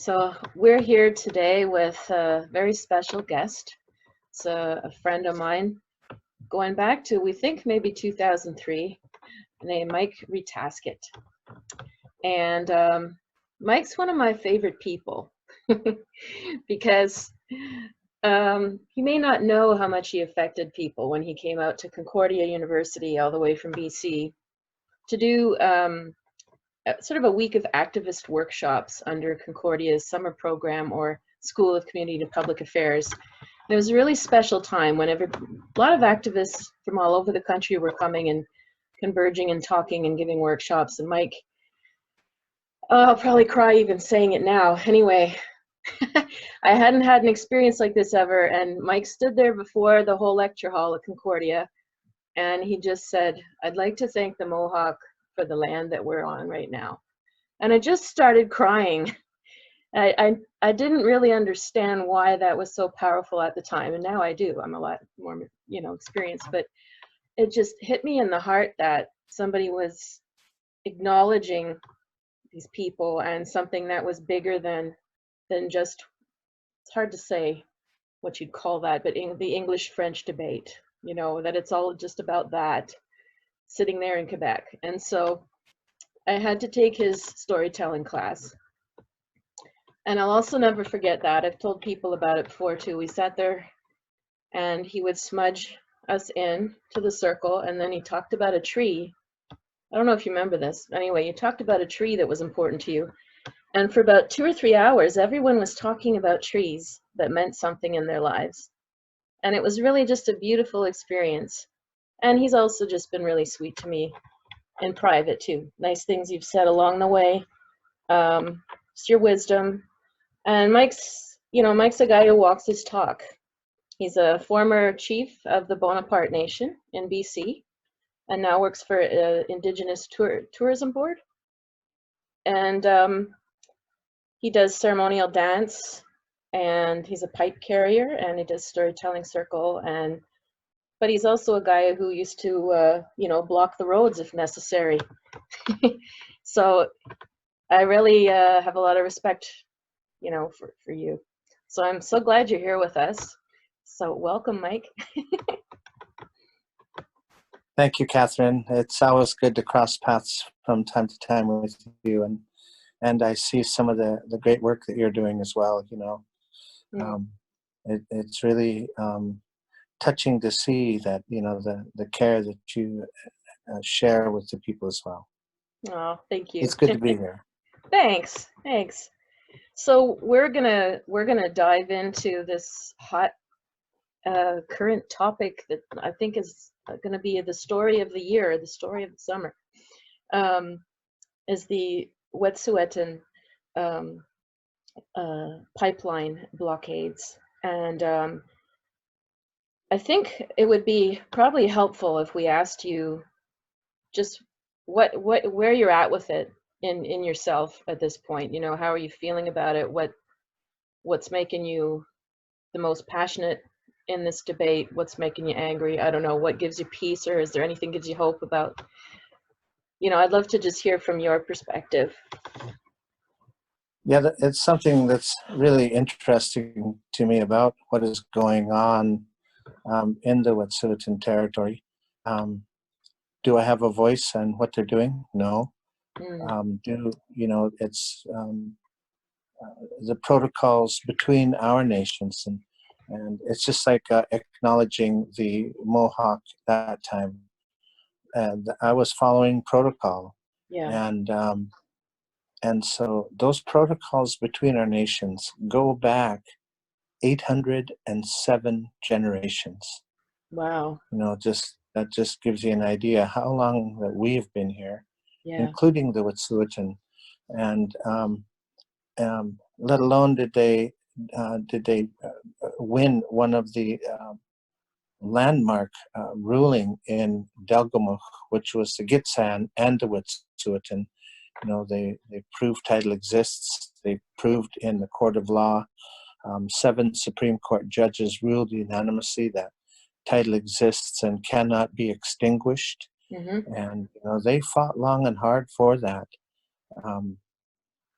So we're here today with a very special guest. It's a friend of mine going back to, we think, maybe 2003, named Mike Retasket. And Mike's one of my favorite people because he may not know how much he affected people when he came out to Concordia University all the way from BC to do sort of a week of activist workshops under Concordia's summer program or School of Community and Public Affairs. And it was a really special time when a lot of activists from all over the country were coming and converging and talking and giving workshops. And Mike, I'll probably cry even saying it now. Anyway, I hadn't had an experience like this ever. And Mike stood there before the whole lecture hall at Concordia, and he just said, "I'd like to thank the Mohawk for the land that we're on right now." And I just started crying. I didn't really understand why that was so powerful at the time, and now I do. I'm a lot more, experienced, but it just hit me in the heart that somebody was acknowledging these people and something that was bigger than just, it's hard to say what you'd call that, but in the English-French debate, that it's all just about that, sitting there in Quebec. And so I had to take his storytelling class. And I'll also never forget that. I've told people about it before too. We sat there and he would smudge us in to the circle, and then he talked about a tree. I don't know if you remember this. Anyway, you talked about a tree that was important to you. And for about 2 or 3 hours, everyone was talking about trees that meant something in their lives. And it was really just a beautiful experience. And he's also just been really sweet to me in private too. Nice things you've said along the way. It's your wisdom. And Mike's a guy who walks his talk. He's a former chief of the Bonaparte Nation in BC, and now works for Indigenous Tourism Board. And he does ceremonial dance, and he's a pipe carrier, and he does storytelling circle. But he's also a guy who used to, block the roads if necessary. So I really have a lot of respect, for you. So I'm so glad you're here with us. So welcome, Mike. Thank you, Catherine. It's always good to cross paths from time to time with you, and I see some of the great work that you're doing as well. It's really touching to see that the care that you share with the people as well. Oh, thank you. It's good to be here. Thanks. So we're gonna dive into this hot current topic that I think is going to be the story of the year, the story of the summer, is the Wet'suwet'en pipeline blockades. And I think it would be probably helpful if we asked you just where you're at with it in yourself at this point. How are you feeling about it? What's making you the most passionate in this debate? What's making you angry? I don't know. What gives you peace, or is there anything gives you hope about? I'd love to just hear from your perspective. Yeah, it's something that's really interesting to me about what is going on in the Wet'suwet'en territory. Do I have a voice on what they're doing? No. It's the protocols between our nations, and it's just like acknowledging the Mohawk that time. And I was following protocol. Yeah. And so those protocols between our nations go back 807 generations. Wow. That just gives you an idea how long that we've been here, including the Wet'suwet'en, and let alone did they win one of the landmark ruling in Delgamuukw, which was the Gitxsan and the Wet'suwet'en. They proved title exists. They proved in the court of law. 7 Supreme Court judges ruled unanimously that title exists and cannot be extinguished. Mm-hmm. And they fought long and hard for that.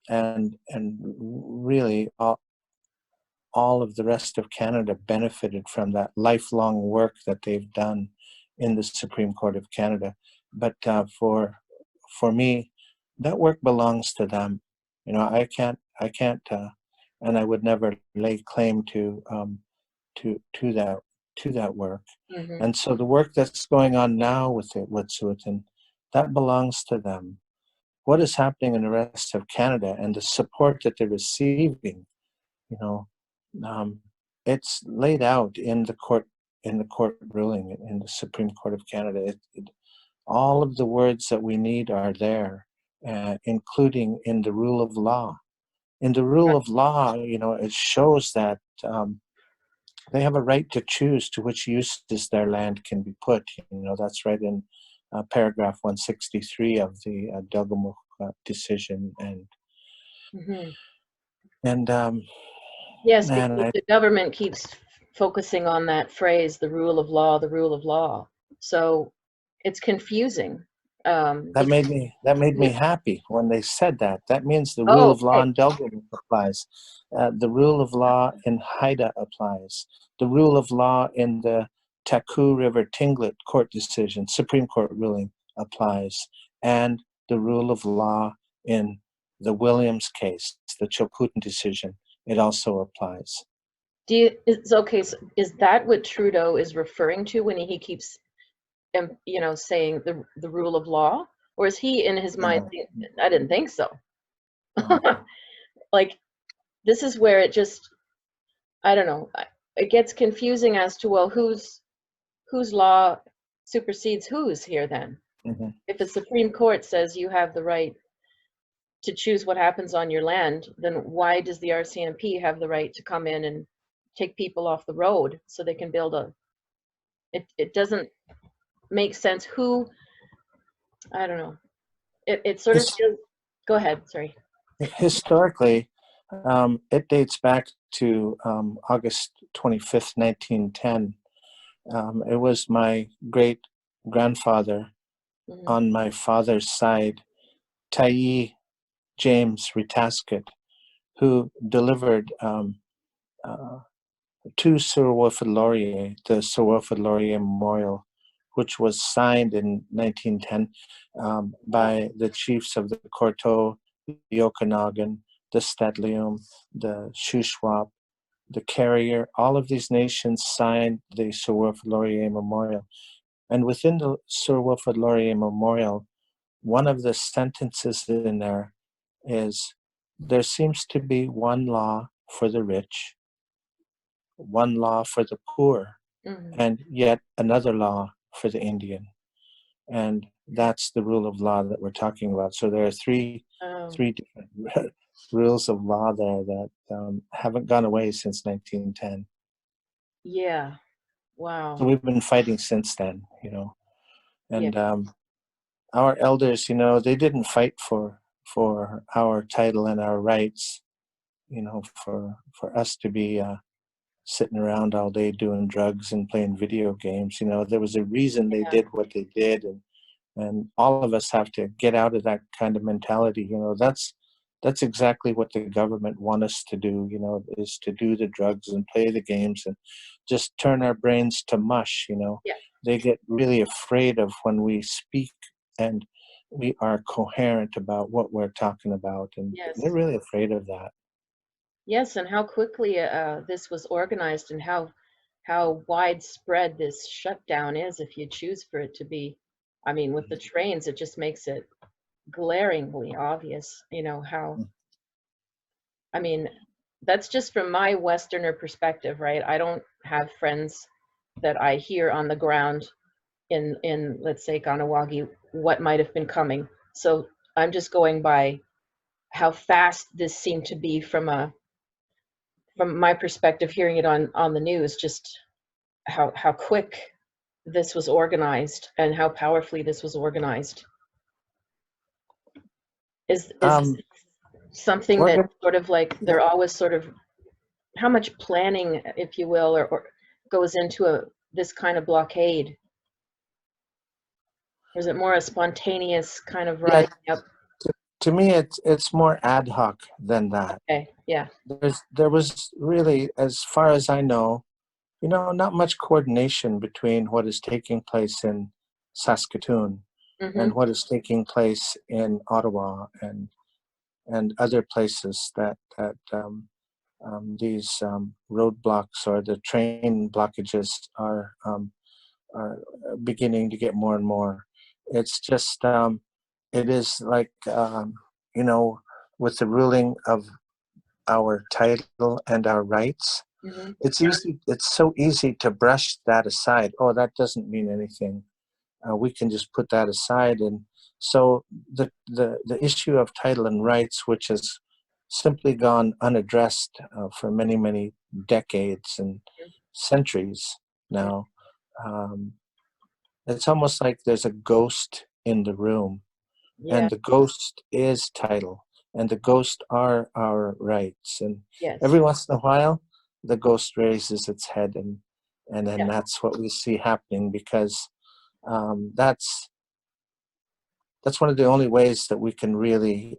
and really all of the rest of Canada benefited from that lifelong work that they've done in the Supreme Court of Canada. But for me, that work belongs to them. You know, I can't, and I would never lay claim to that to that work. Mm-hmm. And so the work that's going on now with it, Wet'suwet'en, that belongs to them. What is happening in the rest of Canada and the support that they're receiving, you know, um, it's laid out in the court ruling in the Supreme Court of Canada. All of the words that we need are there, including in the rule of law. In the rule of law, you know, it shows that they have a right to choose to which uses their land can be put. You know, that's right in paragraph 163 of the Delgamuukw decision, Mm-hmm. and Yes, man, because the government keeps focusing on that phrase, the rule of law, the rule of law. So it's confusing. that Because, made me happy when they said that. That means the rule oh, of law okay. in Delgamuukw applies. The rule of law in Haida applies. The rule of law in the Taku River Tinglet court decision, Supreme Court ruling applies. And the rule of law in the Williams case, the Chilcotin decision, it also applies. It's okay. So is that what Trudeau is referring to when he keeps, you know, saying the rule of law? Or is he in his mind, No, I didn't think so. no. Like, this is where it just, I don't know, it gets confusing as to, well, whose law supersedes whose here then? Mm-hmm. If the Supreme Court says you have the right to choose what happens on your land, then why does the RCMP have the right to come in and take people off the road so they can build it doesn't make sense who, I don't know. It sort of feels, go ahead, sorry. Historically, it dates back to August 25th, 1910. It was my great grandfather Mm-hmm. on my father's side, Tai James Retasket, who delivered to Sir Wilfrid Laurier, the Sir Wilfrid Laurier Memorial, which was signed in 1910 by the chiefs of the Courteau, the Okanagan, the Stadleum, the Shuswap, the Carrier. All of these nations signed the Sir Wilfrid Laurier Memorial. And within the Sir Wilfrid Laurier Memorial, one of the sentences in there is, there seems to be one law for the rich, one law for the poor, Mm-hmm. and yet another law for the Indian. And that's the rule of law that we're talking about. So there are three different rules of law there that haven't gone away since 1910. Yeah, So wow. we've been fighting since then, you know. Yeah, And our elders, you know, they didn't fight for our title and our rights, you know, for us to be sitting around all day doing drugs and playing video games. You know, there was a reason they yeah, did what they did, and all of us have to get out of that kind of mentality. You know, that's exactly what the government want us to do, you know, is to do the drugs and play the games and just turn our brains to mush, you know. yeah. They get really afraid of when we speak and we are coherent about what we're talking about, and they're Yes, really afraid of that. yes, and how quickly this was organized and how widespread this shutdown is if you choose for it to be. I mean, with the trains, it just makes it glaringly obvious, you know, how, I mean, that's just from my Westerner perspective, right? I don't have friends that I hear on the ground in let's say Ganawagi what might have been coming. So I'm just going by how fast this seemed to be from my perspective, hearing it on the news, just how quick this was organized and how powerfully this was organized. Is Um, something that organ- sort of like they're always sort of, how much planning, if you will, or goes into this kind of blockade? Or is it more a spontaneous kind of yeah, rising up? to me, it's more ad hoc than that. Okay. Yeah. There was really, as far as I know, not much coordination between what is taking place in Saskatoon Mm-hmm. and what is taking place in Ottawa and other places that these roadblocks or the train blockages are beginning to get more and more. It's just it is like with the ruling of our title and our rights. Mm-hmm. It's so easy to brush that aside. Oh, that doesn't mean anything. We can just put that aside. And so the issue of title and rights, which has simply gone unaddressed for many, many decades and centuries Yeah. now, it's almost like there's a ghost in the room, Yeah. and the ghost is title, and the ghost are our rights. And Yes. every once in a while, the ghost raises its head, and then Yeah. that's what we see happening, because that's one of the only ways that we can really,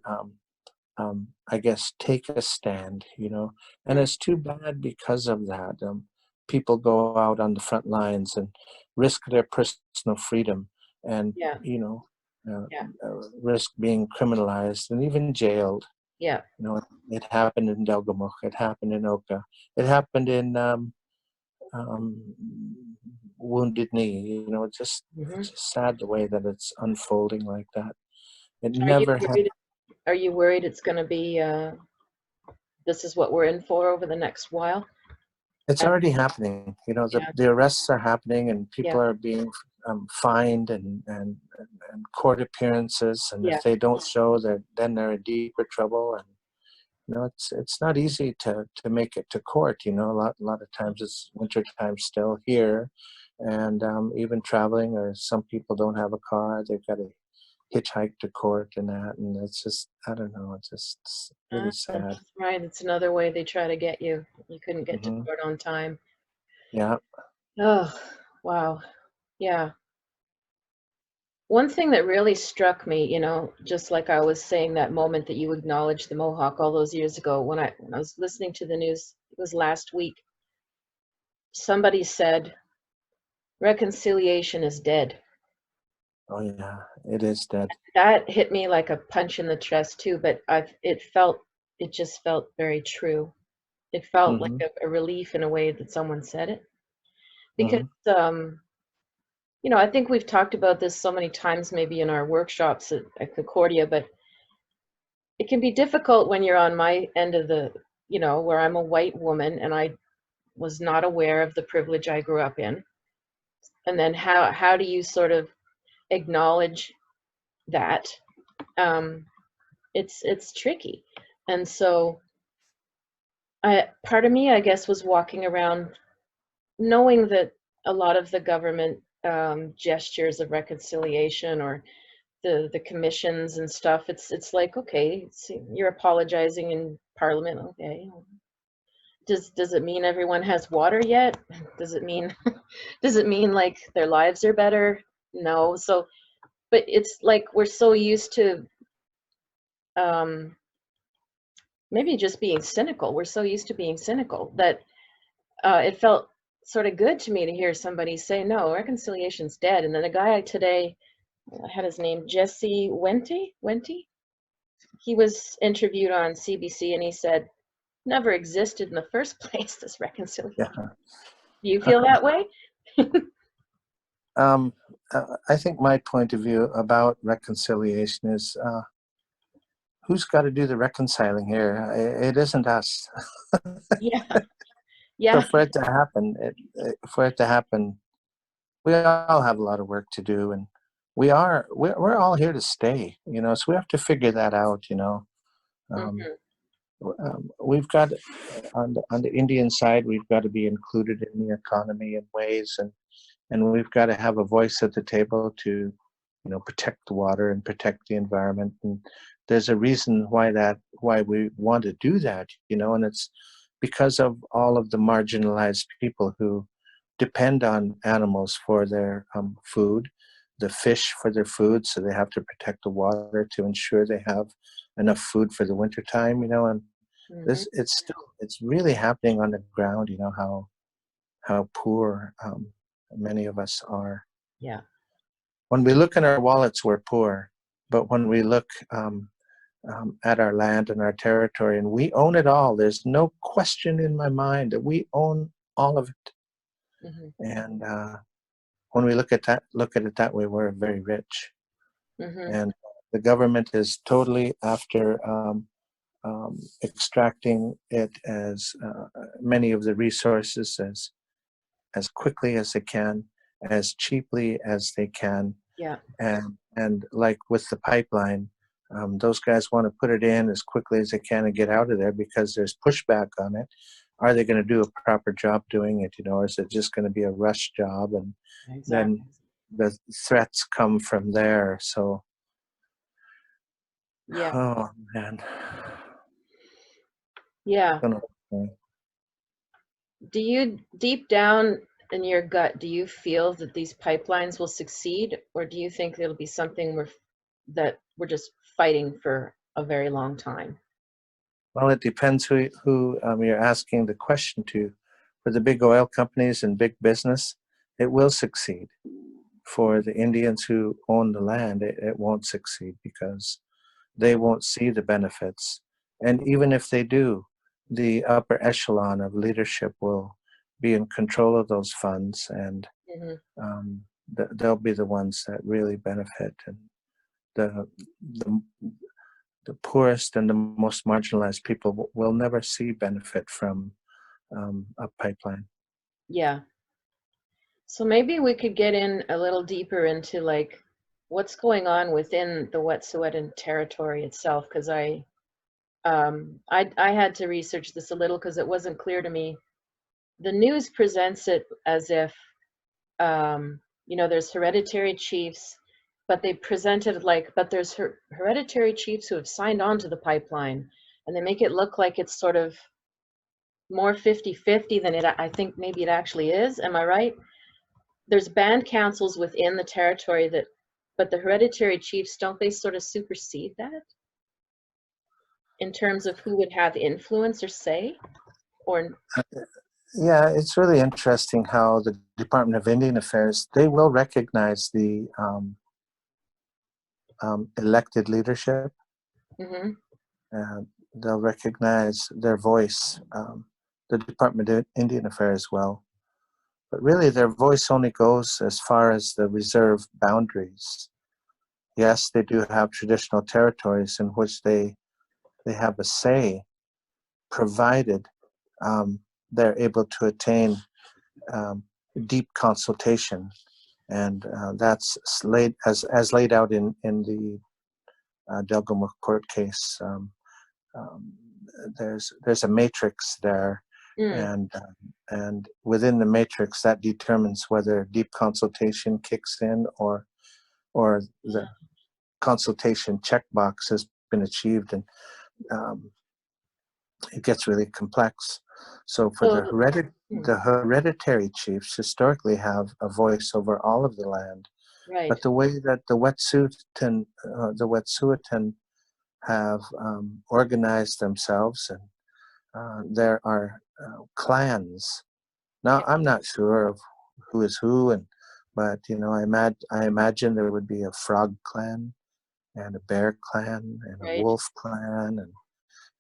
I guess, take a stand. And Mm. it's too bad because of that. People go out on the front lines and risk their personal freedom, and Yeah. uh, Yeah. risk being criminalized and even jailed. Yeah. It happened in Delgamuukw. It happened in Oka. It happened in um, Wounded Knee. Mm-hmm. It's just sad the way that it's unfolding like that. It Are you never had. worried? Are you worried it's going to be? This is what we're in for over the next while. It's already happening. Yeah. The arrests are happening, and people Yeah. are being fined and court appearances. And Yeah. if they don't show, then they're in deeper trouble. And it's not easy to make it to court. A lot of times it's winter time still here, and even traveling, or some people don't have a car. They've got to hitchhike to court and that, and it's just, I don't know. It's just really sad. That's right. It's another way they try to get you. You couldn't get to Hmm. court on time. Yeah. Oh, wow. Yeah. One thing that really struck me, just like I was saying, that moment that you acknowledged the Mohawk all those years ago, when I was listening to the news, it was last week, somebody said, reconciliation is dead. Oh yeah, it is dead. That hit me like a punch in the chest too, but it just felt very true. It felt like Hmm. a relief in a way that someone said it. Because, Hmm. I think we've talked about this so many times, maybe in our workshops at Concordia, but it can be difficult when you're on my end of where I'm a white woman and I was not aware of the privilege I grew up in. And then how do you sort of acknowledge that? Um, it's tricky. And so part of me, I guess, was walking around knowing that a lot of the government gestures of reconciliation, or the commissions and stuff, it's like, okay, you're apologizing in Parliament, okay. Does it mean everyone has water yet? Does it mean does it mean like their lives are better? No. So, but it's like we're so used to um, maybe just being cynical. We're so used to being cynical that it felt sort of good to me to hear somebody say, no, reconciliation's dead. And then a guy today, I had his name, Jesse Wenty. He was interviewed on CBC and he said, never existed in the first place, this reconciliation. Yeah. Do you feel that way? Um, I think my point of view about reconciliation is, who's got to do the reconciling here? It isn't us. Yeah. So Yeah. for it to happen, we all have a lot of work to do, and we're all here to stay. So we have to figure that out. Um, Hmm. we've got, on the Indian side, we've got to be included in the economy in ways, and we've got to have a voice at the table to protect the water and protect the environment. And there's a reason why we want to do that, and it's because of all of the marginalized people who depend on animals for their food. the fish for their food, so they have to protect the water to ensure they have enough food for the wintertime, and Mhm. this it's really happening on the ground, how poor many of us are. Yeah. When we look in our wallets, we're poor, but when we look at our land and our territory, and we own it all, there's no question in my mind that we own all of it. Mhm. And when we look at it that way, we're very rich. Mhm. And the government is totally after extracting it as many of the resources as quickly as they can, as cheaply as they can, Yeah. and like with the pipeline, those guys want to put it in as quickly as they can and get out of there because there's pushback on it. Are they going to do a proper job doing it, or is it just going to be a rush job? And then Exactly. the threats come from there. So, Yeah. oh man, Yeah. gonna, Do you, deep down in your gut, do you feel that these pipelines will succeed, or do you think it'll be something that we're just fighting for a very long time? well, it depends who you're asking the question to. For the big oil companies and big business, it will succeed. For the Indians who own the land, it won't succeed because they won't see the benefits. And even if they do, the upper echelon of leadership will be in control of those funds, and Hmm. they'll be the ones that really benefit. And the, the the poorest and the most marginalized people will never see benefit from a pipeline. Yeah. So maybe we could get in a little deeper into like what's going on within the Wet'suwet'en territory itself, because I had to research this a little because it wasn't clear to me. The news presents it as if there's hereditary chiefs, but they present it like, but there's hereditary chiefs who have signed on to the pipeline, and they make it look like it's sort of more 50-50 than I think maybe it actually is. Am I right? There's band councils within the territory but the hereditary chiefs, don't they sort of supersede that in terms of who would have influence or say? Or Yeah, it's really interesting how the Department of Indian Affairs, they will recognize the elected leadership. Mhm. They'll recognize their voice. The Department of Indian Affairs will. But really, their voice only goes as far as the reserve boundaries. Yes, they do have traditional territories in which they have a say, provided they're able to attain um, deep consultation, and that's laid out in the Delgamuukw court case. Um, there's a matrix there, mm, and within the matrix that determines whether deep consultation kicks in or the consultation checkbox has been achieved, and um, it gets really complex. So for so the hereditary chiefs historically have a voice over all of the land, right, but the way that the Wet'suwet'en have organized themselves, and there are clans. Now yeah, I'm not sure of who is who, but I imagine there would be a frog clan and a bear clan and a right, wolf clan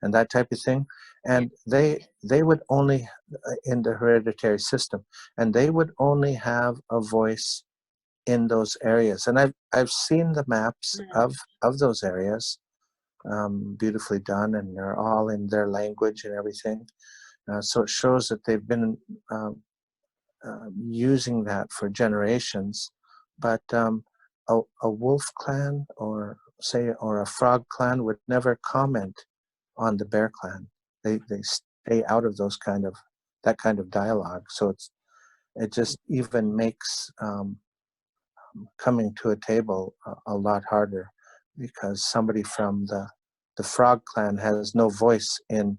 and that type of thing, and they would only in the hereditary system, and they would only have a voice in those areas. And I've seen the maps yeah, of those areas, beautifully done, and they're all in their language and everything. So it shows that they've been using that for generations. But a wolf clan or a frog clan would never comment on the bear clan. They stay out of that kind of dialogue. So it just even makes coming to a table a lot harder, because somebody from the frog clan has no voice in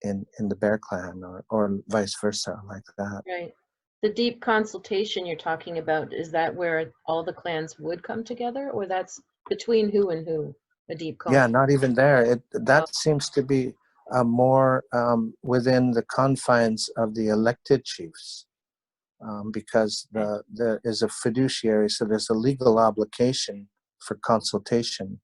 the bear clan, or vice versa, like that. right. The deep consultation you're talking about, is that where all the clans would come together, or that's between who and who? A deep Yeah, consult. not even there. Oh, That seems to be more within the confines of the elected chiefs, because okay. there is a fiduciary, so there's a legal obligation for consultation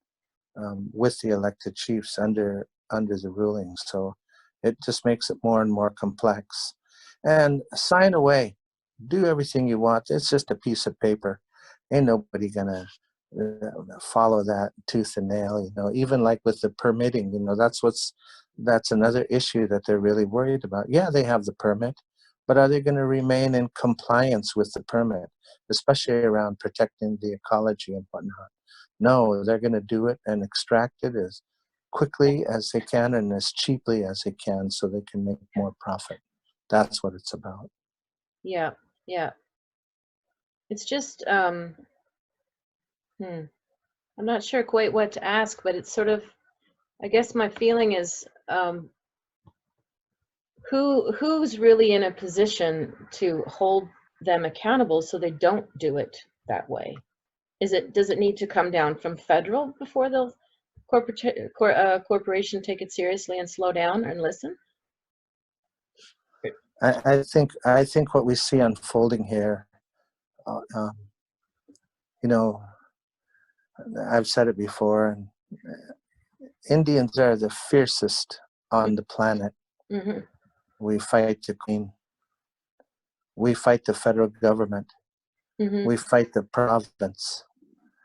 with the elected chiefs under the ruling. So it just makes it more and more complex. And sign away, do everything you want. It's just a piece of paper. Ain't nobody gonna follow that tooth and nail. Even like with the permitting, that's another issue that they're really worried about. Yeah, they have the permit, but are they going to remain in compliance with the permit, especially around protecting the ecology and whatnot? No, they're going to do it and extract it as quickly as they can and as cheaply as they can so they can make more profit. That's what it's about. Yeah, yeah. It's just, I'm not sure quite what to ask, but it's sort of, I guess my feeling is, who's really in a position to hold them accountable so they don't do it that way? Does it need to come down from federal before the corporation take it seriously and slow down and listen? I think what we see unfolding here, uh, um, you know, I've said it before, and Indians are the fiercest on the planet. Mm-hmm. We fight the Queen. We fight the federal government. Mm-hmm. We fight the province.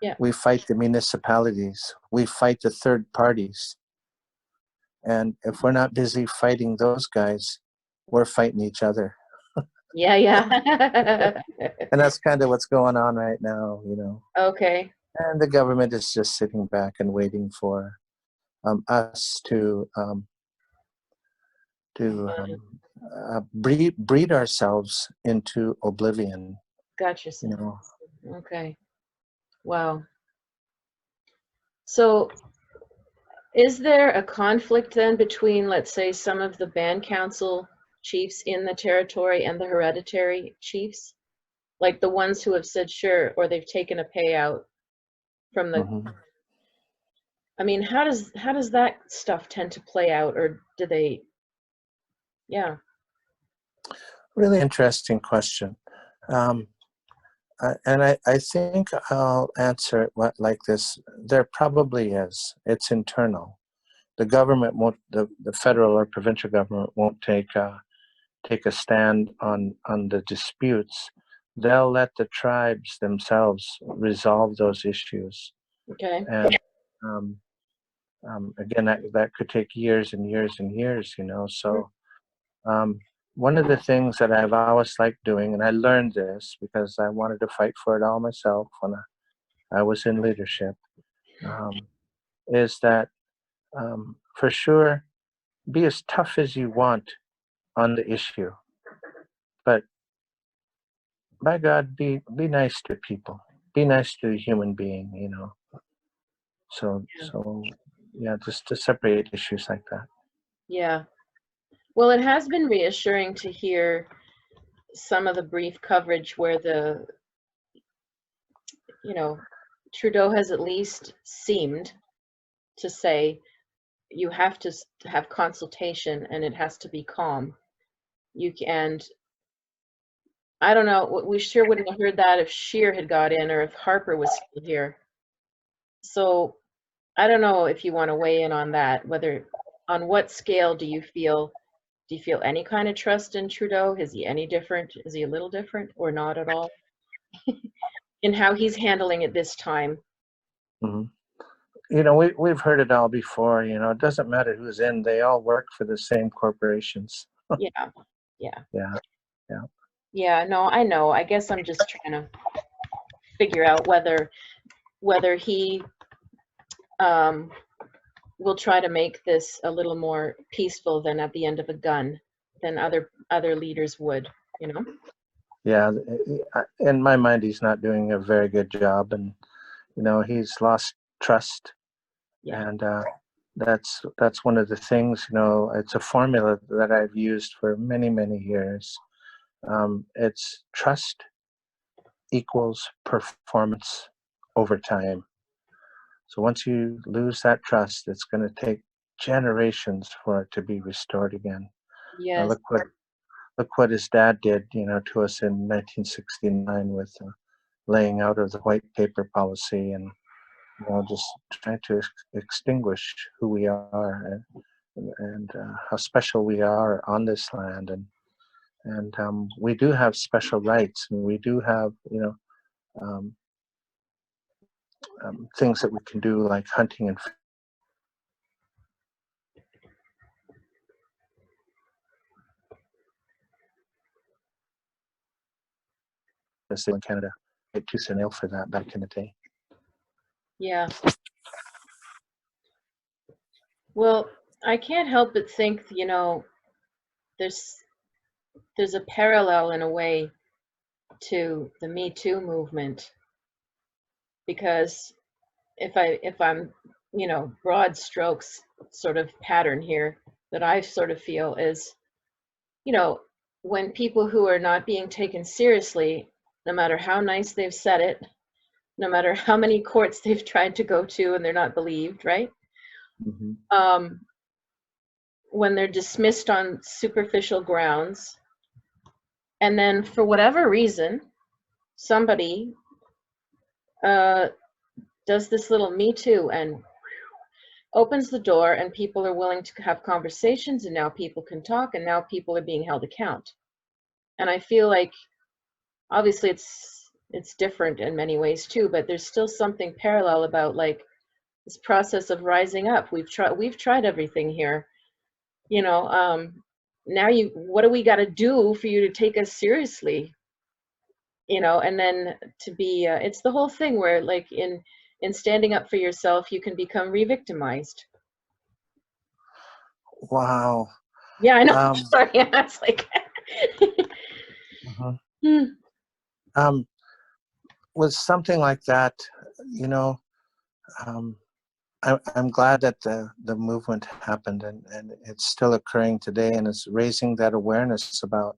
Yeah. We fight the municipalities. We fight the third parties. And if we're not busy fighting those guys, we're fighting each other. Yeah, yeah. And that's kind of what's going on right now. Okay. And the government is just sitting back and waiting for us to breed ourselves into oblivion. Gotcha. You know, Okay. Wow. So is there a conflict then between, let's say, some of the band council chiefs in the territory and the hereditary chiefs? Like the ones who have said sure, or they've taken a payout from the, hmm I mean, how does that stuff tend to play out, or do they, yeah. Really interesting question. Um, and I think I'll answer it like this. There probably is. It's internal. The government won't, the federal or provincial government won't take a stand on the disputes. They'll let the tribes themselves resolve those issues. Okay. And again, that could take years and years and years. Mhm. So one of the things that I've always liked doing, and I learned this because I wanted to fight for it all myself when I was in leadership, um, is that for sure, be as tough as you want on the issue, but by God, be nice to people, be nice to a human being. So yeah, just to separate issues like that. Yeah. Well, it has been reassuring to hear some of the brief coverage where you know, Trudeau has at least seemed to say you have to have consultation and it has to be calm. And I don't know, we sure wouldn't have heard that if Scheer had got in or if Harper was still here. So I don't know if you want to weigh in on that, on what scale do you feel any kind of trust in Trudeau? Is he any different? Is he a little different or not at all in how he's handling it this time? hmm we've heard it all before. It doesn't matter who's in; they all work for the same corporations. Yeah, yeah, Yeah, yeah. yeah. No, I know. I guess I'm just trying to figure out whether he um, will try to make this a little more peaceful than at the end of a gun than other leaders would. You know? Yeah, in my mind, he's not doing a very good job, and he's lost trust, Yeah. and that's one of the things. It's a formula that I've used for many, many years. It's trust equals performance over time. So once you lose that trust, it's going to take generations for it to be restored again. Yes. Look what his dad did, to us in 1969 with laying out of the white paper policy, and just trying to extinguish who we are, and how special we are on this land, and we do have special rights, and we do have um, things that we can do, like hunting and fishing in Canada. Tooth and nail for that back in the day. Yeah. Well, I can't help but think, there's a parallel in a way to the Me Too movement, because if I'm, broad strokes sort of pattern here that I sort of feel is, you know, when people who are not being taken seriously, no matter how nice they've said it, no matter how many courts they've tried to go to and they're not believed, right? Mm-hmm. When they're dismissed on superficial grounds, and then for whatever reason, somebody does this little Me Too and opens the door, and people are willing to have conversations, and now people can talk, and now people are being held account. And I feel like obviously it's different in many ways too, but there's still something parallel about like this process of rising up. We've tried everything here, now what do we got to do for you to take us seriously, and then to be it's the whole thing where like in standing up for yourself you can become re-victimized. Wow. Yeah, I know. Sorry, it's like Uh-huh. Hmm. With something like that, I'm glad that the movement happened, and it's still occurring today, and it's raising that awareness about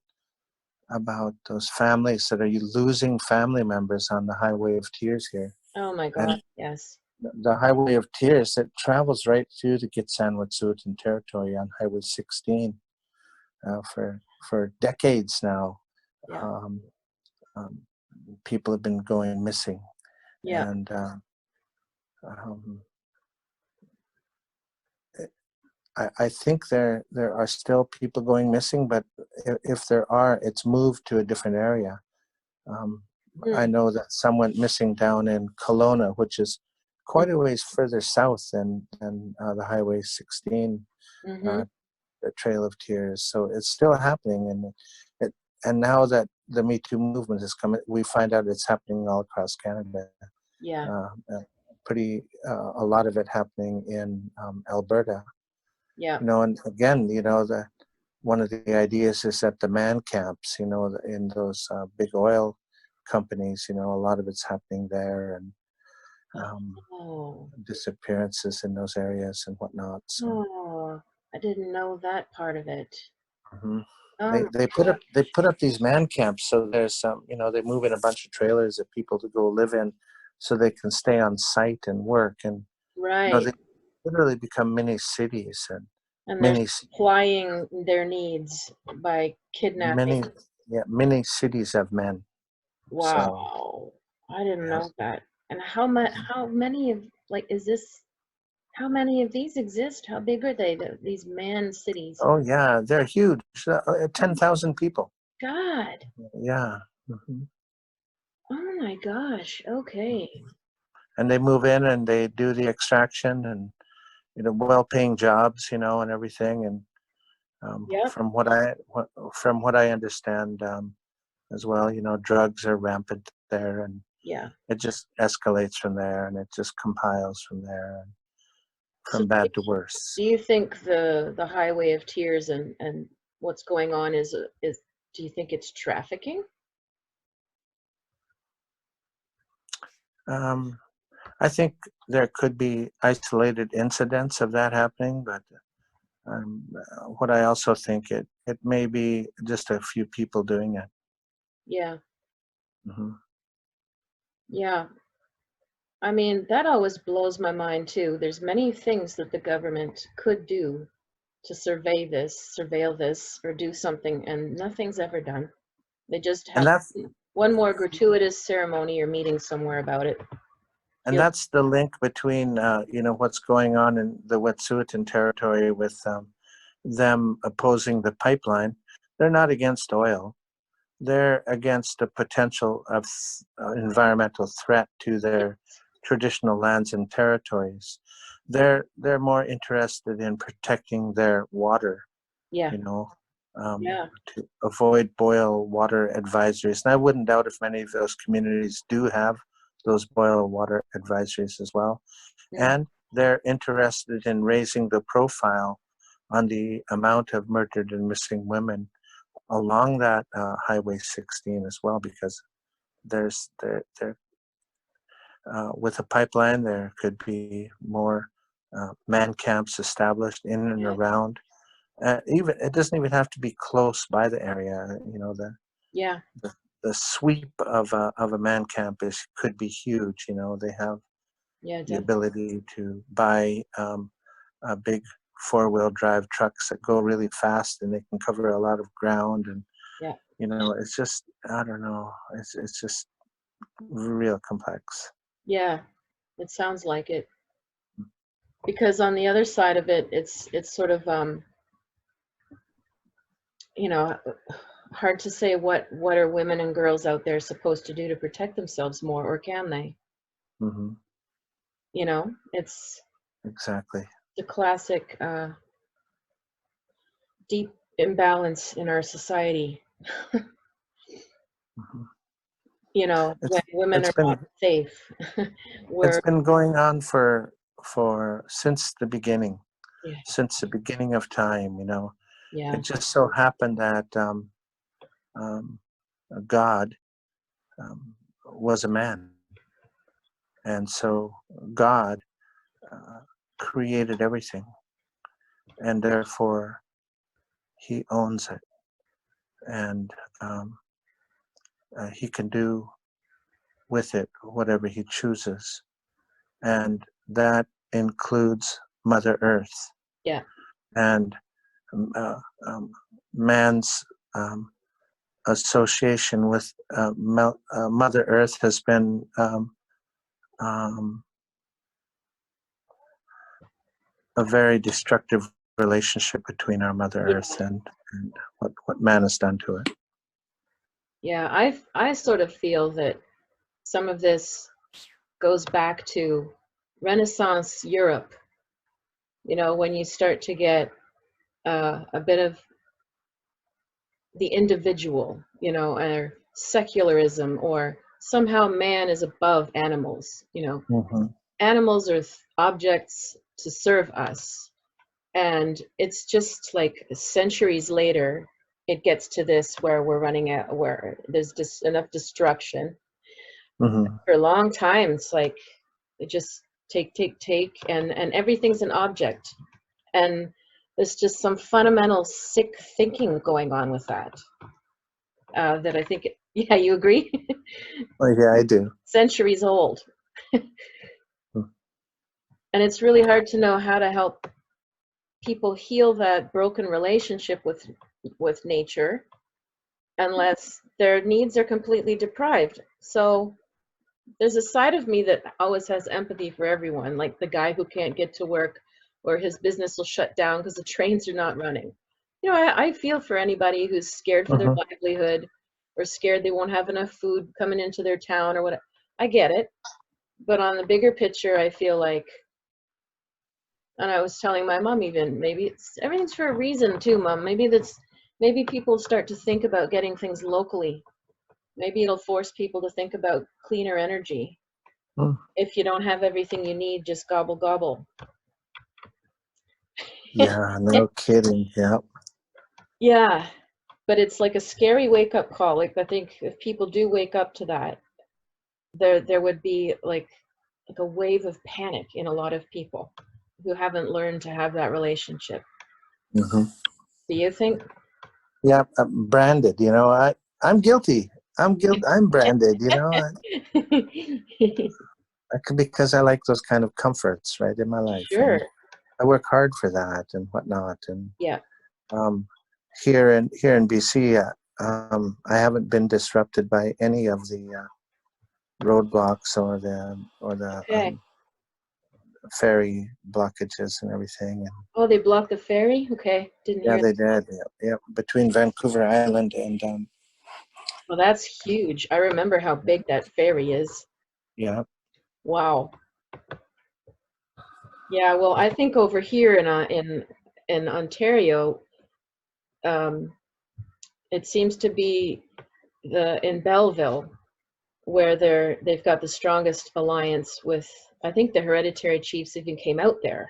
those families that are losing family members on the Highway of Tears here. Oh my And God, yes. the Highway of Tears, it travels right through the Gitxsan-Wet'suwet'en territory on Highway 16 for decades now. Yeah. Um, People have been going missing, Yeah. and um, I think there are still people going missing, but if there are, it's moved to a different area. I know that some went missing down in Kelowna, which is quite a ways further south than the Highway 16, Mm-hmm. the Trail of Tears. So it's still happening, and now that the Me Too movement is coming, we find out it's happening all across Canada. Yeah. A lot of it happening in Alberta. Yeah. And again, one of the ideas is that the man camps, in those big oil companies, a lot of it's happening there, and disappearances in those areas and whatnot. So. Oh, I didn't know that part of it. Mm-hmm. Oh, They put up these man camps, so there's some, they move in a bunch of trailers that people to go live in, so they can stay on site and work, and right. they literally become mini cities, and And they're many supplying their needs by kidnapping. many cities of men. So Wow. I didn't yeah. know that. And how many of like is this how many of these exist? How big are they? These man cities? Oh yeah, they're huge. 10,000 people. God. Yeah. Mm-hmm. Oh my gosh. Okay. And they move in and they do the extraction, and well-paying jobs, and everything. And Yep. from what I understand, as well, drugs are rampant there, and Yeah. it just escalates from there, and it just compiles from there, and So from bad to worse. do you think the Highway of Tears and what's going on is do you think it's trafficking? I think there could be isolated incidents of that happening, but what I also think, it may be just a few people doing it. Yeah. Hmm. Yeah. I mean, that always blows my mind too. There's many things that the government could do to surveil this, or do something, and nothing's ever done. They just And have one more gratuitous ceremony or meeting somewhere about it. that's the link between what's going on in the Wet'suwet'en territory with them opposing the pipeline. They're not against oil. They're against the potential of environmental threat to their traditional lands and territories. They're more interested in protecting their water, Yeah. you know, Yeah. to avoid boil water advisories. And I wouldn't doubt if many of those communities do have those boil water advisories as well. And they're interested in raising the profile on the amount of murdered and missing women along that Highway 16 as well, because there's with a pipeline there could be more man camps established in and around. Even it doesn't even have to be close by the area. The sweep of a man camp could be huge. They have the ability to buy big 4-wheel drive trucks that go really fast, and they can cover a lot of ground. And it's just, I don't know, it's just real complex. Yeah, it sounds like it. Because on the other side of it, it's sort of hard to say what are women and girls out there supposed to do to protect themselves more, or can they? Mm-hmm. It's exactly the classic deep imbalance in our society. mm-hmm. When women are not safe. It's been going on for since the beginning. Yeah. Since the beginning of time. Yeah. It just so happened that God was a man, and so God created everything, and therefore he owns it, and he can do with it whatever he chooses, and that includes Mother Earth. Yeah. And man's association with Mother Earth has been a very destructive relationship between our Mother Earth and what man has done to it. Yeah, I sort of feel that some of this goes back to Renaissance Europe. When you start to get a bit of the individual, or secularism, or somehow man is above animals. Mm-hmm. Animals are objects to serve us. And it's just like centuries later, it gets to this where we're running out, where there's just enough destruction. Mm-hmm. For a long time, it's like they just take, and everything's an object. And there's just some fundamental sick thinking going on with that. That I think, yeah, you agree? Well, yeah, I do. Centuries old. And it's really hard to know how to help people heal that broken relationship with nature unless their needs are completely deprived. So there's a side of me that always has empathy for everyone, like the guy who can't get to work, or his business will shut down because the trains are not running. I feel for anybody who's scared for their livelihood, or scared they won't have enough food coming into their town, or whatever. I get it. But on the bigger picture, I feel like, and I was telling my mom, even, maybe everything's for a reason too, Mom. Maybe people start to think about getting things locally. Maybe it'll force people to think about cleaner energy. If you don't have everything you need, just gobble gobble. Yeah, no kidding. Yeah. Yeah, but it's like a scary wake-up call. Like, I think if people do wake up to that, there would be like a wave of panic in a lot of people who haven't learned to have that relationship. Hmm. Do you think? Yeah, branded. I'm guilty. I'm branded. Because I like those kind of comforts, right, in my life, Sure. and I work hard for that and whatnot. And Yeah. um, here in BC, I haven't been disrupted by any of the roadblocks or the Okay. ferry blockages and everything. And Oh, they blocked the ferry? Okay. Didn't yeah, hear. they did. Yeah, yeah, between Vancouver Island and Well, that's huge. I remember how big that ferry is. yeah, Wow. Yeah, well, I think over here in Ontario, um, it seems to be in Belleville where they've got the strongest alliance with, I think the hereditary chiefs even came out there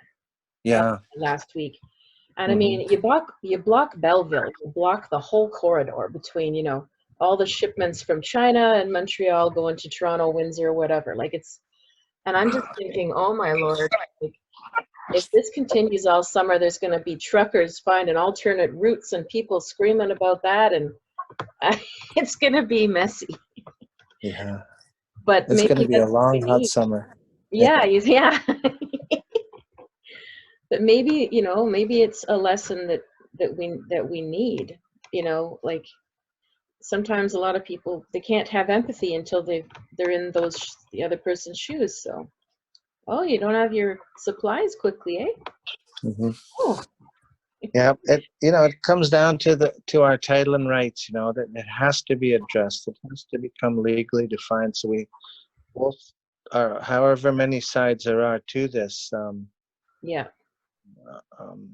yeah. last week. And I Hmm. mean, you block Belleville, you block the whole corridor between, all the shipments from China and Montreal going to Toronto, Windsor, whatever. Like and I'm just thinking, oh my Lord, like, if this continues all summer, there's going to be truckers finding alternate routes and people screaming about that, and it's going to be messy. Yeah, But it's going to maybe be a that's what long, we hot need. summer. Yeah. Yeah, yeah. But maybe it's a lesson that we need. Like sometimes a lot of people, they can't have empathy until they're in the other person's shoes. So, oh, you don't have your supplies quickly, eh? Hmm. Oh, Yeah, it comes down to our title and rights. That it has to be addressed. It has to become legally defined. So we both are, however many sides there are to this. yeah. Um,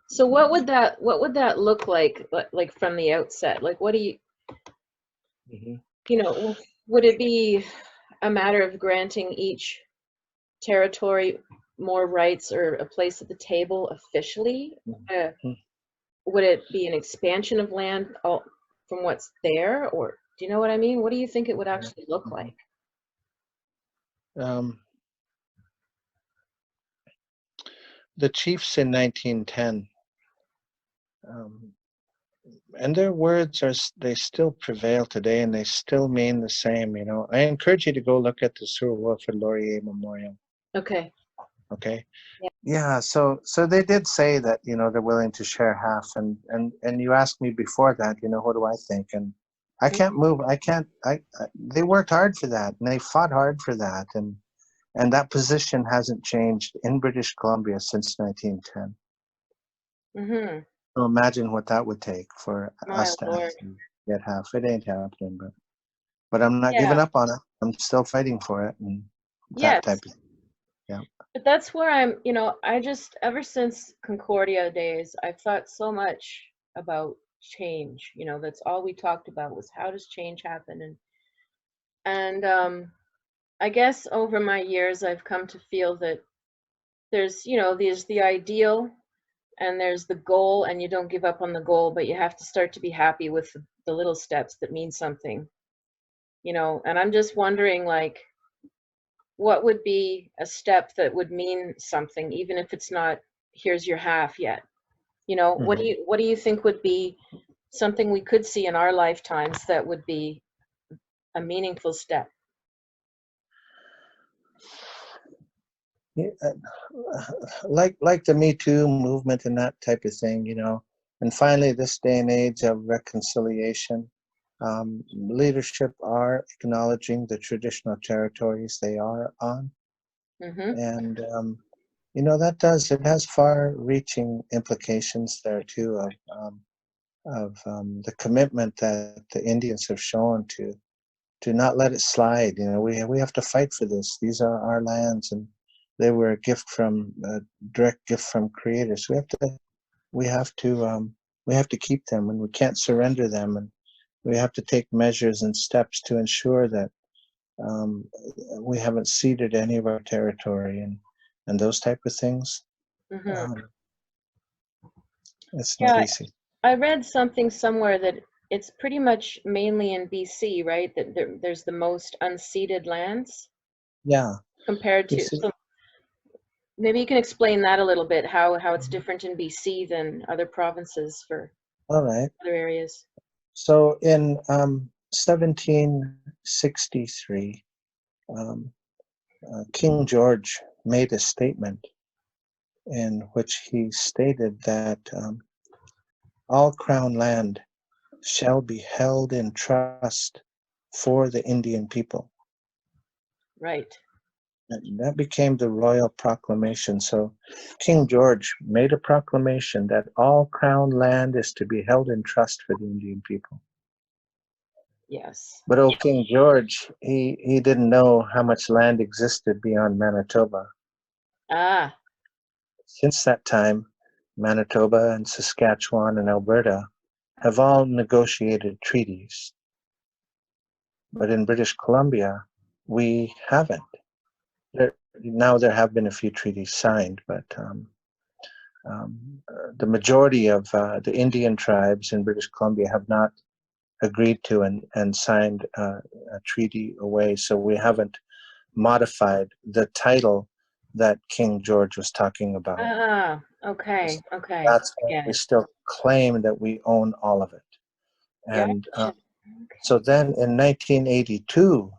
So what would that look like from the outset? Like what do mhm, would it be a matter of granting each territory more rights or a place at the table officially? Uh, mhm. would it be an expansion of land from what's there, or do you know what I mean? What do you think it would actually look Mhm. like? Um, the chiefs in 1910, um, and their words they still prevail today, and they still mean the same. I encourage you to go look at the Sir Wilfrid Laurier Memorial. Okay. Okay. Yeah. Yeah, so they did say that, they're willing to share half, and you asked me before that, what do I think? And I can't Mhm. move. I can't. They worked hard for that, and they fought hard for that, and that position hasn't changed in British Columbia since 1910. Mhm. So imagine what that would take for My us to Lord. actually get half. It ain't happening, but I'm not giving Yeah. up on it. I'm still fighting for it, and that Yes. type of thing. Yeah. But that's where I just, ever since Concordia days, I've thought so much about change. That's all we talked about was how does change happen? And I guess over my years, I've come to feel that there's the ideal and there's the goal, and you don't give up on the goal, but you have to start to be happy with the little steps that mean something. And I'm just wondering, like, what would be a step that would mean something, even if it's not, here's your half yet? What do Mhm. you think would be something we could see in our lifetimes that would be a meaningful step? Yeah, like the Me Too movement and that type of thing, and finally this day and age of reconciliation, leadership are acknowledging the traditional territories they are on, Mm-hmm. and it has far-reaching implications there too of the commitment that the Indians have shown to not let it slide. We have to fight for this. These are our lands, and they were a direct gift from creators. We have to keep them, and we can't surrender them, and we have to take measures and steps to ensure that um, we haven't ceded any of our territory and those type of things. Mm-hmm. Um, it's not Yeah, easy. I read something somewhere that it's pretty much mainly in BC, right? That there's the most unseated lands Yeah, compared you to. see, So maybe you can explain that a little bit, how it's different in BC than other provinces for All right. other areas. So in 1763, um, King George made a statement in which he stated that all Crown land shall be held in trust for the Indian people. Right. And that became the royal proclamation. So King George made a proclamation that all Crown land is to be held in trust for the Indian people. Yes. But old King George, he didn't know how much land existed beyond Manitoba. Ah. Since that time, Manitoba and Saskatchewan and Alberta have all negotiated treaties. But in British Columbia, we haven't. Now there have been a few treaties signed, but the majority of the Indian tribes in British Columbia have not agreed to and signed a treaty away. So we haven't modified the title that King George was talking about. Ah. Okay. Okay. That's I why get we it. still claim that we own all of it. And Gotcha. so then in 1982,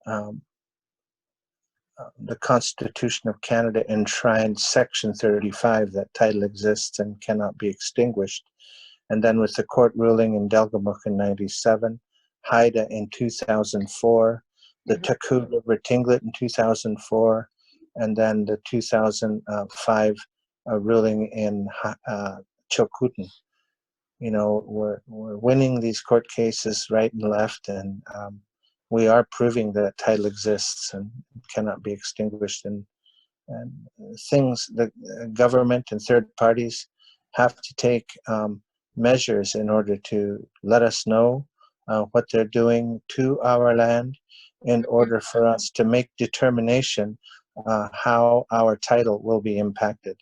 um, the Constitution of Canada enshrined Section 35, that title exists and cannot be extinguished. And then with the court ruling in Delgamuukw in 97, Haida in 2004, the Mhm. Taku River Tinglet in 2004, and then the 2005 ruling in Chilcotin. You know, we're winning these court cases right and left, and we are proving that title exists and cannot be extinguished. And things that government and third parties have to take measures in order to let us know what they're doing to our land in order for us to make determination how our title will be impacted.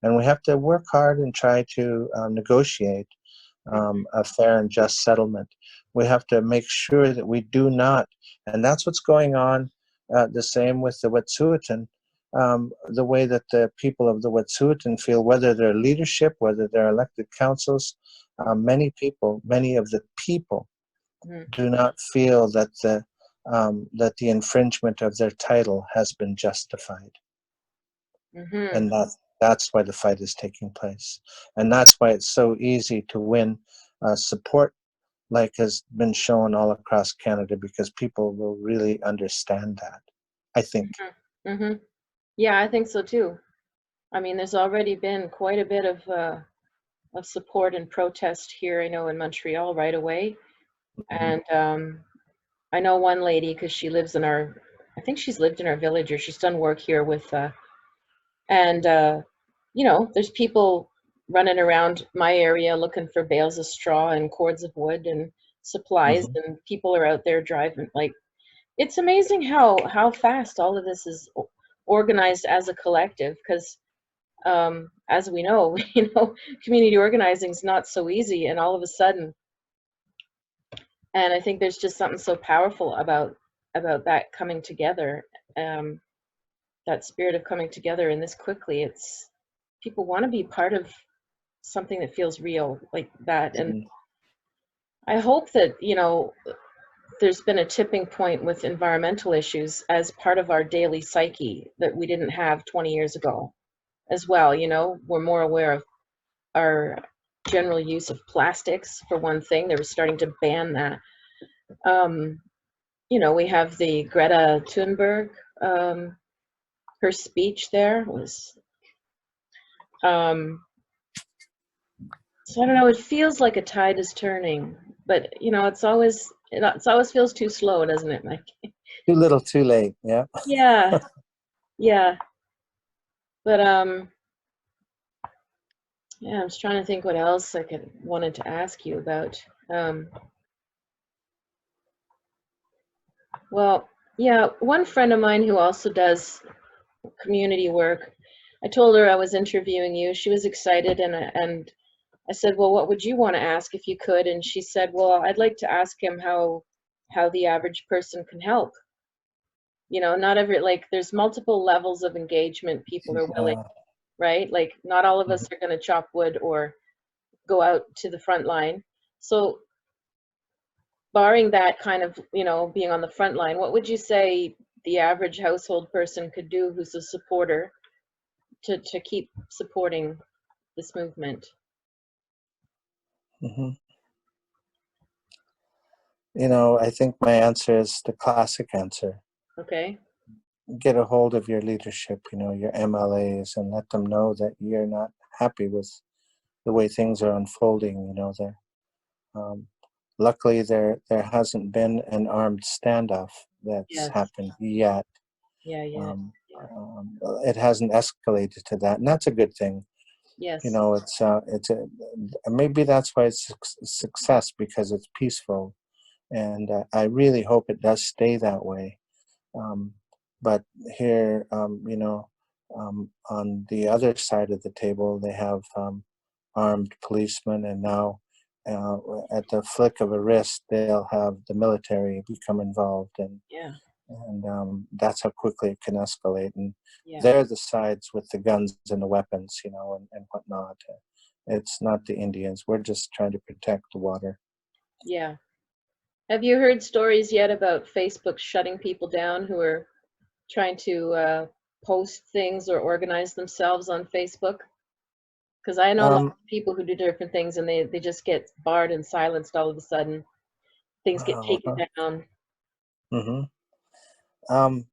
And we have to work hard and try to negotiate a fair and just settlement. We have to make sure that we do not, and that's what's going on. The same with the Wet'suwet'en, the way that the people of the Wet'suwet'en feel, whether they're leadership, whether they're elected councils, many of the people Mhm. do not feel that the infringement of their title has been justified. Mhm. And that's why the fight is taking place, and that's why it's so easy to win support, like has been shown all across Canada, because people will really understand that, I think. Mhm. Yeah, I think so too. I mean, there's already been quite a bit of support and protest here, I know, in Montreal right away. Mhm. And I know one lady, because she lives in our, I think she's lived in our village, or she's done work here with, and you know, there's people running around my area looking for bales of straw and cords of wood and supplies, Mhm. and people are out there driving. Like, it's amazing how fast all of this is organized as a collective, because as we know, you know, community organizing is not so easy, and all of a sudden, and I think there's just something so powerful about that coming together, um, that spirit of coming together, and this quickly. It's people want to be part of something that feels real like that, and Mhm. I hope that, you know, there's been a tipping point with environmental issues as part of our daily psyche that we didn't have 20 years ago as well. You know, we're more aware of our general use of plastics, for one thing. They were starting to ban that. Um, you know, we have the Greta Thunberg. Her speech there was, um, so I don't know. It feels like a tide is turning, but you know, it always feels too slow, doesn't it, Mike? Too little, too late. Yeah. Yeah, yeah. But yeah, I was trying to think what else I could wanted to ask you about. Um, well, yeah, one friend of mine who also does community work. I told her I was interviewing you. She was excited, and I said, "Well, what would you want to ask if you could?" And she said, "Well, I'd like to ask him how the average person can help." not every, like, there's multiple levels of engagement people are willing, Yeah. right? Like, not all of Mhm. us are going to chop wood or go out to the front line. So, barring that kind of, being on the front line, what would you say the average household person could do who's a supporter to keep supporting this movement? Mhm. I think my answer is the classic answer. Okay. Get a hold of your leadership, your MLAs, and let them know that you're not happy with the way things are unfolding. Um, Luckily, there hasn't been an armed standoff that's Yes. happened yet. Yeah, yeah, Um, yeah. it hasn't escalated to that, and that's a good thing. Yes. Maybe that's why it's a success, because it's peaceful, and I really hope it does stay that way. Um, but here, on the other side of the table, they have armed policemen, and now uh, at the flick of a wrist, they'll have the military become involved, Yeah, and that's how quickly it can escalate. And yeah, they're the sides with the guns and the weapons, and whatnot. It's not the Indians. We're just trying to protect the water. yeah. Have you heard stories yet about Facebook shutting people down who are trying to post things or organize themselves on Facebook? Because I know a lot Um, of people who do different things and they just get barred and silenced all of a sudden. Things get taken down. mhm. um,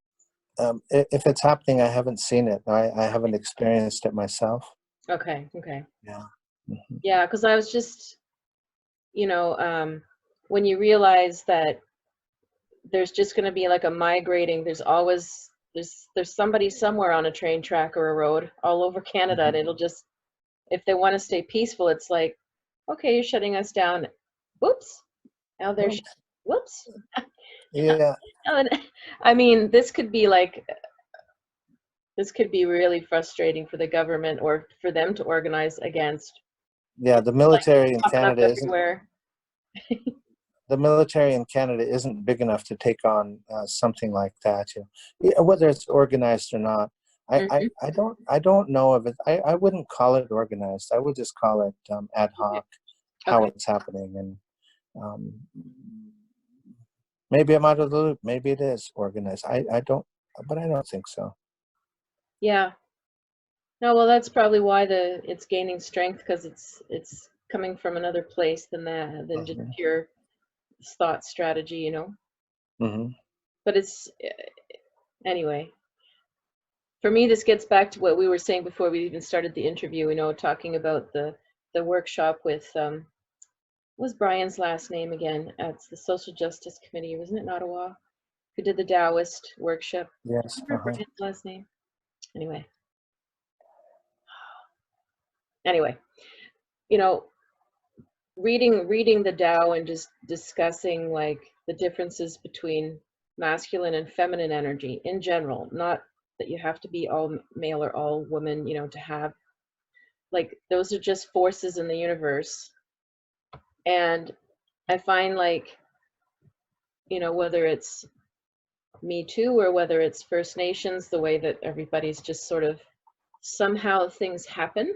if it's happening, I haven't seen it. I haven't experienced it myself. Okay, okay. Yeah. Hmm. Yeah, because I was just, you know, um, when you realize that there's just going to be like a migrating, there's somebody somewhere on a train track or a road all over Canada, and Hmm. it'll just, if they want to stay peaceful, it's like, okay, you're shutting us down. Whoops. Now they're, Well, whoops. yeah, And, I mean, this could be really frustrating for the government or for them to organize against. yeah. Like, popping up everywhere. The military in Canada isn't big enough to take on something like that. Yeah, whether it's organized or not. Hmm. I don't know of it. I wouldn't call it organized. I would just call it ad hoc, how Okay. it's happening. And um, maybe I'm out of the loop. Maybe it is organized. I don't, but I don't think so. Yeah. No, well, that's probably why it's gaining strength, because it's coming from another place than just Hmm. pure thought strategy. Hmm. But it's anyway. For me, this gets back to what we were saying before we even started the interview. Talking about the workshop with what was Brian's last name again? It's the Social Justice Committee, wasn't it, in Ottawa? Who did the Taoist workshop? Yes. Remember Uh-huh. Brian's last name? Anyway, you know, reading the Tao and just discussing like the differences between masculine and feminine energy in general, not that you have to be all male or all woman, to have, like, those are just forces in the universe. And I find, like, whether it's Me Too or whether it's First Nations, the way that everybody's just sort of, somehow things happen,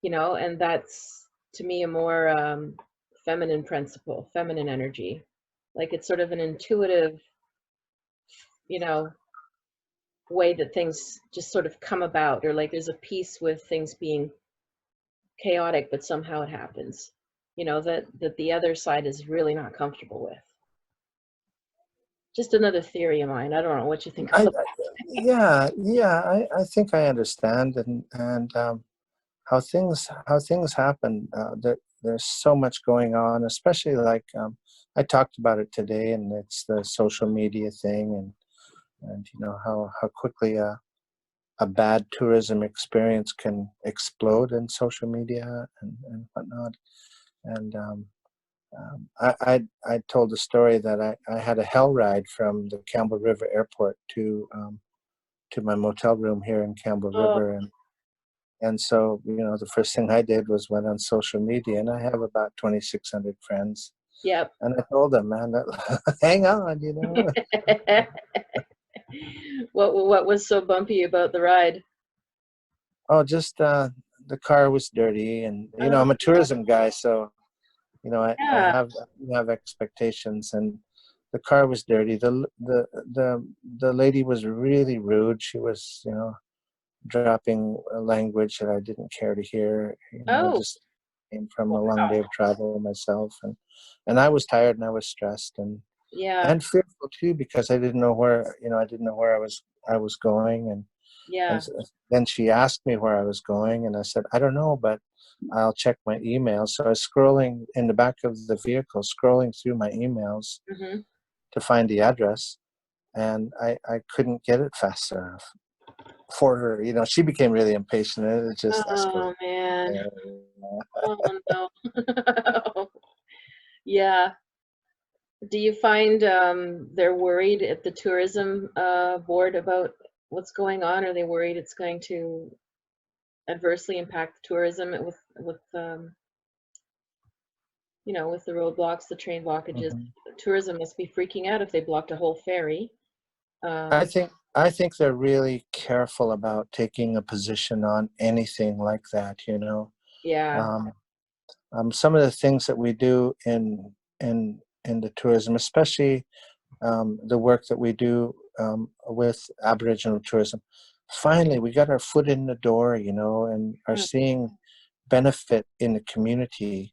and that's, to me, a more feminine principle, feminine energy. Like, it's sort of an intuitive, you know, way that things just sort of come about, or like there's a peace with things being chaotic, but somehow it happens. That the other side is really not comfortable with. Just another theory of mine. I don't know what you think I, about I yeah. I think I understand, and how things happen. There's so much going on, especially like I talked about it today, and it's the social media thing, and how quickly a bad tourism experience can explode in social media and whatnot. And I told the story that I had a hell ride from the Campbell River Airport to my motel room here in Campbell that. Oh, River, and so the first thing I did was went on social media, and I have about 2,600 friends, yep. and I told them, man, hang on, What was so bumpy about the ride? Oh, just the car was dirty, and Oh, I'm a yeah. tourism guy, so I Yeah. have expectations, and the car was dirty. The lady was really rude. She was dropping a language that I didn't care to hear. I Oh, just came from a long wow. day of travel myself, and I was tired and I was stressed Yeah. and fearful too, because I didn't know where I was going, and Yeah. then she asked me where I was going, and I said I don't know, but I'll check my emails. So I was scrolling in the back of the vehicle, scrolling through my emails Mm-hmm. to find the address, and I couldn't get it fast enough for her. She became really impatient, and it just escalated Oh man. there. Oh no. Yeah. Do you find they're worried at the tourism board about what's going on? Are they worried it's going to adversely impact tourism with the roadblocks, the train blockages? Mhm. Tourism must be freaking out if they blocked a whole ferry. I Um, think I think they're really careful about taking a position on anything like that. yeah. Um, some of the things that we do in the tourism, especially the work that we do with Aboriginal tourism. Finally, we got our foot in the door, and are Mm, seeing benefit in the community.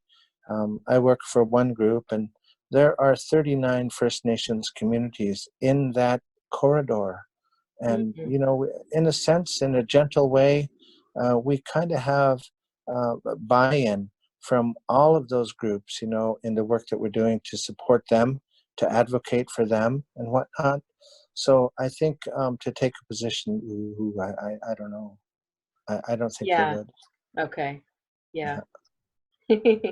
I work for one group, and there are 39 First Nations communities in that corridor. And, mm, in a sense, in a gentle way, we kind of have buy-in from all of those groups, in the work that we're doing to support them, to advocate for them and whatnot. So I think to take a position, I don't know. I don't think they yeah. would. Okay. Yeah. Yeah.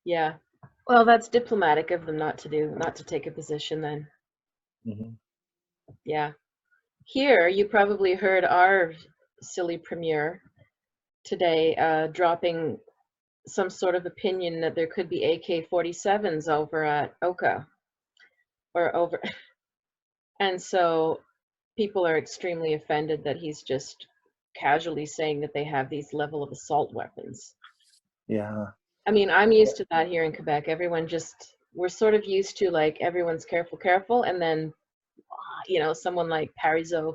Yeah. Well, that's diplomatic of them not to take a position then. Hmm. Yeah. Here, you probably heard our silly premier today dropping some sort of opinion that there could be AK-47s over at Oka or over, and so people are extremely offended that he's just casually saying that they have these level of assault weapons. Yeah. I mean, I'm used to that here in Quebec. We're sort of used to like everyone's careful, careful, and then someone like Parizeau or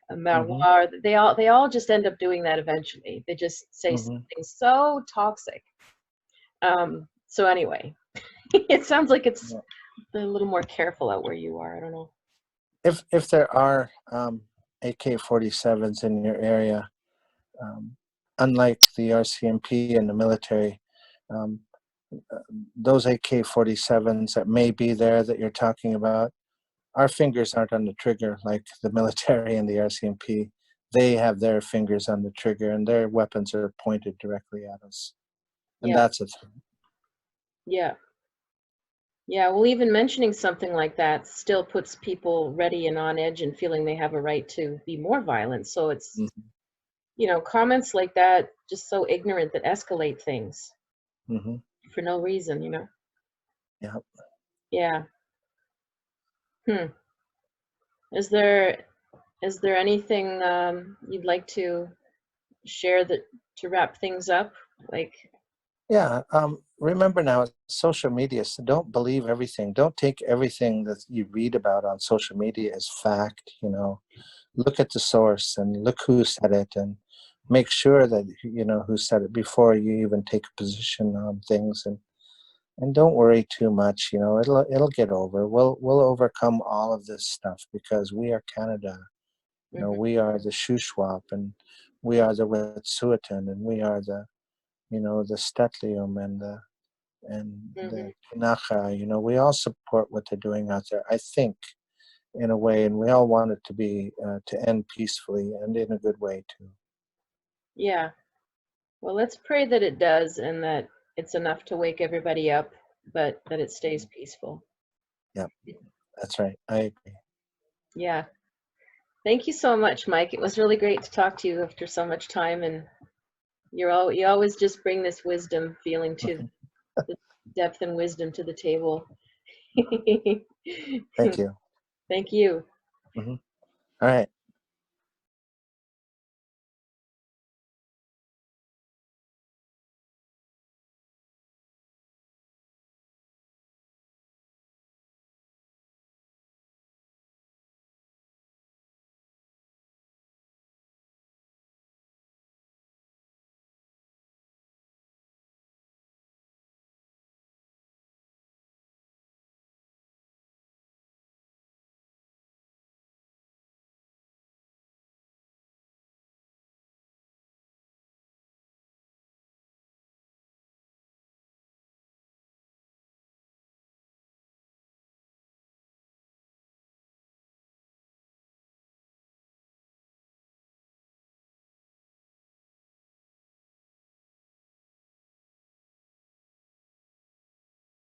a Hmm. Marois, they all just end up doing that eventually. They just say Hmm. something so toxic. So anyway, it sounds like it's Yeah. a little more careful out where you are. I don't know. If there are AK-47s in your area, um, unlike the RCMP and the military, um, those AK-47s that may be there that you're talking about, our fingers aren't on the trigger like the military and the RCMP. They have their fingers on the trigger, and their weapons are pointed directly at us. And Yeah, that's a thing. yeah, yeah. Well, even mentioning something like that still puts people ready and on edge and feeling they have a right to be more violent. So it's, Hmm. comments like that just so ignorant that escalate things Hmm. for no reason. Yeah. Yeah. Hmm. Is there is there anything you'd like to share that to wrap things up? Like, Yeah. Remember now, social media, so don't believe everything. Don't take everything that you read about on social media as fact. Look at the source and look who said it, and make sure that you know who said it before you even take a position on things. And don't worry too much. It'll get over. We'll overcome all of this stuff because we are Canada. mhm, We are the Shuswap, and we are the Wet'suwet'en, and we are the Stetlium and the mhm. Kinacha. We all support what they're doing out there, I think, in a way, and we all want it to be to end peacefully and in a good way too. Yeah. Well, let's pray that it does and that it's enough to wake everybody up, but that it stays peaceful. Yeah, that's right. I agree. Yeah. Thank you so much, Mike. It was really great to talk to you after so much time, and you always just bring this wisdom feeling to the depth and wisdom to the table. Thank you. Thank you. Hmm. All right.